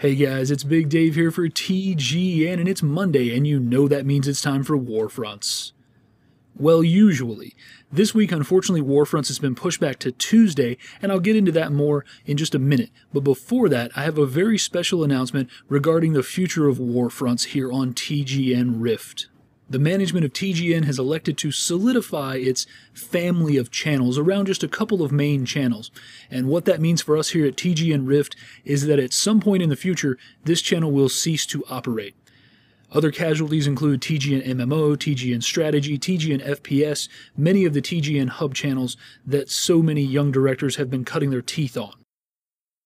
Hey guys, it's Big Dave here for TGN, and it's Monday, and you know that means it's time for Warfronts. Well, usually. This week, unfortunately, Warfronts has been pushed back to Tuesday, and I'll get into that more in just a minute. But before that, I have a very special announcement regarding the future of Warfronts here on TGN RIFT. The management of TGN has elected to solidify its family of channels around just a couple of main channels. And what that means for us here at TGN RIFT is that at some point in the future, this channel will cease to operate. Other casualties include TGN MMO, TGN Strategy, TGN FPS, many of the TGN hub channels that so many young directors have been cutting their teeth on.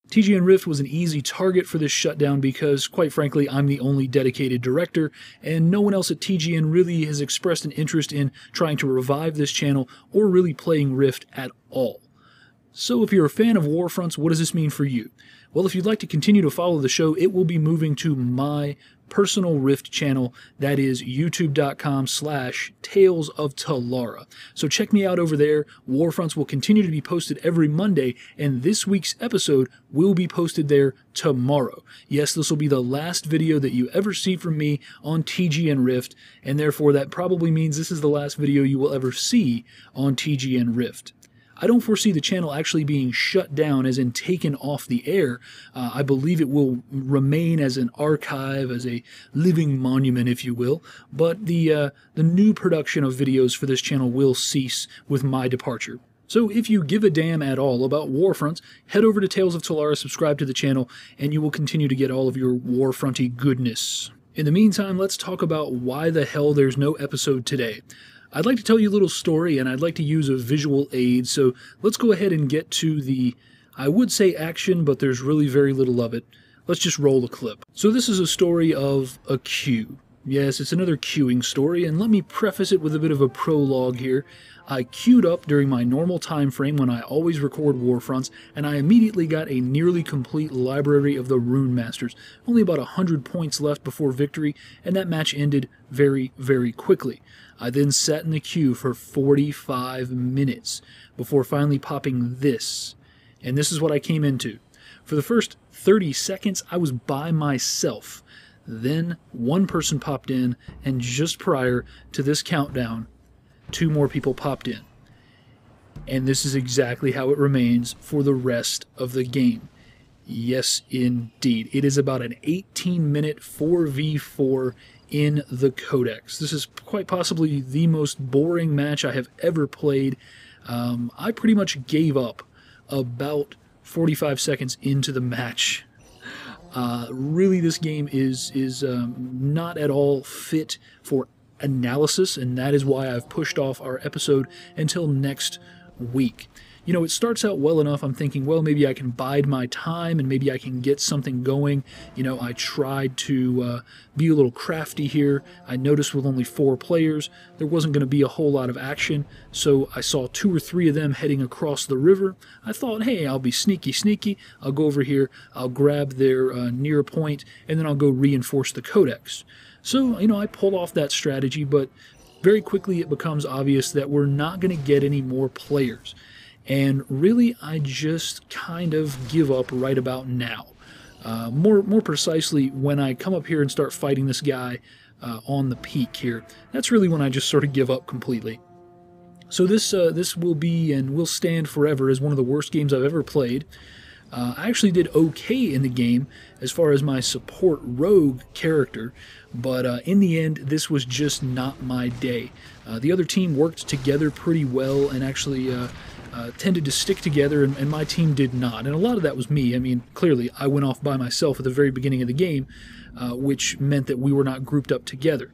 TGN RIFT was an easy target for this shutdown because, quite frankly, I'm the only dedicated director, and no one else at TGN really has expressed an interest in trying to revive this channel or really playing Rift at all. So if you're a fan of Warfronts, what does this mean for you? Well, if you'd like to continue to follow the show, it will be moving to my personal Rift channel. That is youtube.com/Tales of Talara. So check me out over there. Warfronts will continue to be posted every Monday, and this week's episode will be posted there tomorrow. Yes, this will be the last video that you ever see from me on TGN Rift, and therefore that probably means this is the last video you will ever see on TGN Rift. I don't foresee the channel actually being shut down, as in taken off the air. I believe it will remain as an archive, as a living monument, if you will, but the new production of videos for this channel will cease with my departure. So if you give a damn at all about Warfronts, head over to Tales of Talara, subscribe to the channel, and you will continue to get all of your Warfronty goodness. In the meantime, let's talk about why the hell there's no episode today. I'd like to tell you a little story, and I'd like to use a visual aid, so let's go ahead and get to the, I would say action, but there's really very little of it. Let's just roll the clip. So this is a story of a queue. Yes, it's another queuing story, and let me preface it with a bit of a prologue here. I queued up during my normal time frame when I always record Warfronts, and I immediately got a nearly complete library of the Rune Masters. Only about 100 points left before victory, and that match ended very, very quickly. I then sat in the queue for 45 minutes before finally popping this. And this is what I came into. For the first 30 seconds, I was by myself. Then one person popped in, and just prior to this countdown, 2 more people popped in. And this is exactly how it remains for the rest of the game. Yes, indeed. It is about an 18-minute 4v4 in the Codex. This is quite possibly the most boring match I have ever played. I pretty much gave up about 45 seconds into the match. Really, this game is not at all fit for analysis, and that is why I've pushed off our episode until next week. You know, it starts out well enough. I'm thinking, well, maybe I can bide my time and maybe I can get something going. You know, I tried to be a little crafty here. I noticed with only 4 players, there wasn't going to be a whole lot of action. So I saw 2 or 3 of them heading across the river. I thought, hey, I'll be sneaky. I'll go over here. I'll grab their near point, and then I'll go reinforce the Codex. So, you know, I pulled off that strategy, but very quickly it becomes obvious that we're not going to get any more players. And really, I just kind of give up right about now. More precisely, when I come up here and start fighting this guy on the peak here, that's really when I just sort of give up completely. So this will be and will stand forever as one of the worst games I've ever played. I actually did okay in the game as far as my support rogue character, but in the end, this was just not my day. The other team worked together pretty well and actually tended to stick together, and my team did not. And a lot of that was me. I mean, clearly, I went off by myself at the very beginning of the game, which meant that we were not grouped up together.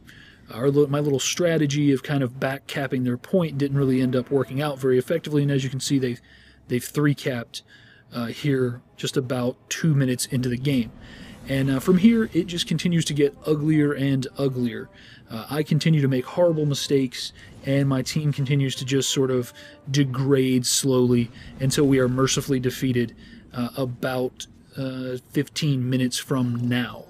My little strategy of kind of back-capping their point didn't really end up working out very effectively, and as you can see, they've 3-capped here just about 2 minutes into the game. And from here, it just continues to get uglier and uglier. I continue to make horrible mistakes, and my team continues to just sort of degrade slowly until we are mercifully defeated about 15 minutes from now.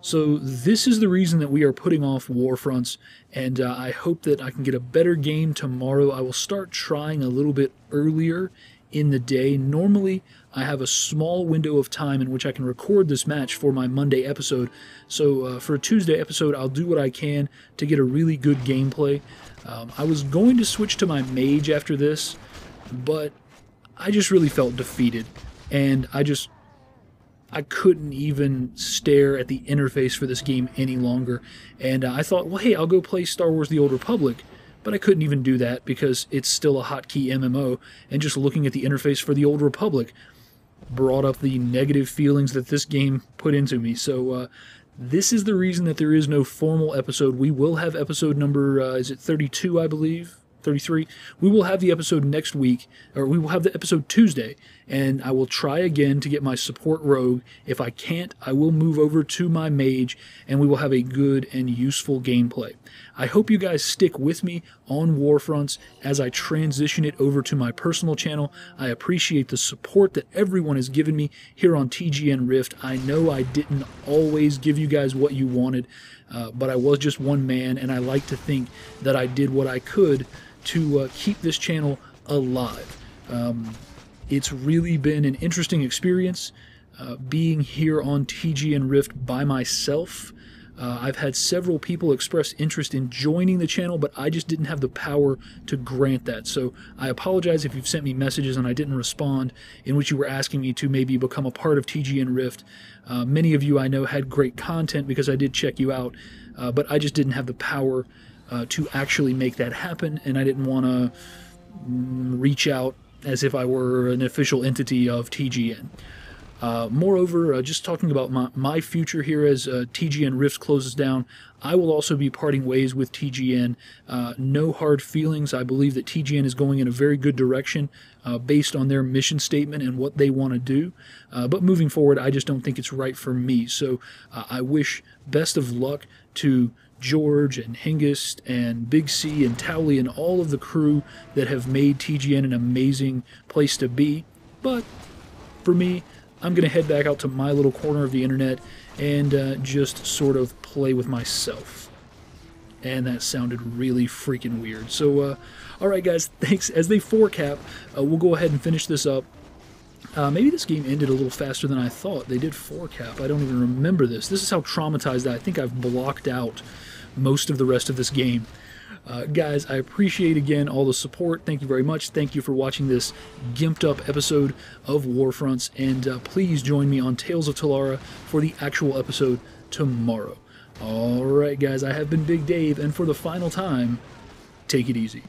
So this is the reason that we are putting off Warfronts, and I hope that I can get a better game tomorrow. I will start trying a little bit earlier in the day. Normally, I have a small window of time in which I can record this match for my Monday episode. So for a Tuesday episode, I'll do what I can to get a really good gameplay. I was going to switch to my mage after this, but I just really felt defeated, and I couldn't even stare at the interface for this game any longer. And I thought, well, hey, I'll go play Star Wars The Old Republic. But I couldn't even do that because it's still a hotkey MMO, and just looking at the interface for The Old Republic brought up the negative feelings that this game put into me. So this is the reason that there is no formal episode. We will have episode number, is it 32, I believe? 33. We will have the episode next week, or we will have the episode Tuesday, and I will try again to get my support rogue. If I can't, I will move over to my mage, and we will have a good and useful gameplay. I hope you guys stick with me on Warfronts as I transition it over to my personal channel. I appreciate the support that everyone has given me here on TGN Rift. I know I didn't always give you guys what you wanted, but I was just one man, and I like to think that I did what I could to keep this channel alive. It's really been an interesting experience being here on TGN Rift by myself. I've had several people express interest in joining the channel, but I just didn't have the power to grant that. So I apologize if you've sent me messages and I didn't respond, in which you were asking me to maybe become a part of TGN Rift. Many of you I know had great content because I did check you out, but I just didn't have the power to actually make that happen, and I didn't want to reach out as if I were an official entity of TGN. Moreover, just talking about my future here as TGN Rift closes down, I will also be parting ways with TGN. No hard feelings. I believe that TGN is going in a very good direction based on their mission statement and what they want to do. But moving forward, I just don't think it's right for me. So I wish best of luck to George and Hengist and Big C and Towley and all of the crew that have made TGN an amazing place to be. But for me, I'm going to head back out to my little corner of the internet and just sort of play with myself. And that sounded really freaking weird. So, alright guys, thanks. As they 4-cap, we'll go ahead and finish this up. Maybe this game ended a little faster than I thought. They did 4-cap. I don't even remember this. This is how traumatized I think I've blocked out most of the rest of this game. Guys, I appreciate again all the support. Thank you very much. Thank you for watching this gimped up episode of Warfronts, and please join me on Tales of Talara for the actual episode tomorrow. Alright guys, I have been Big Dave, and for the final time, take it easy.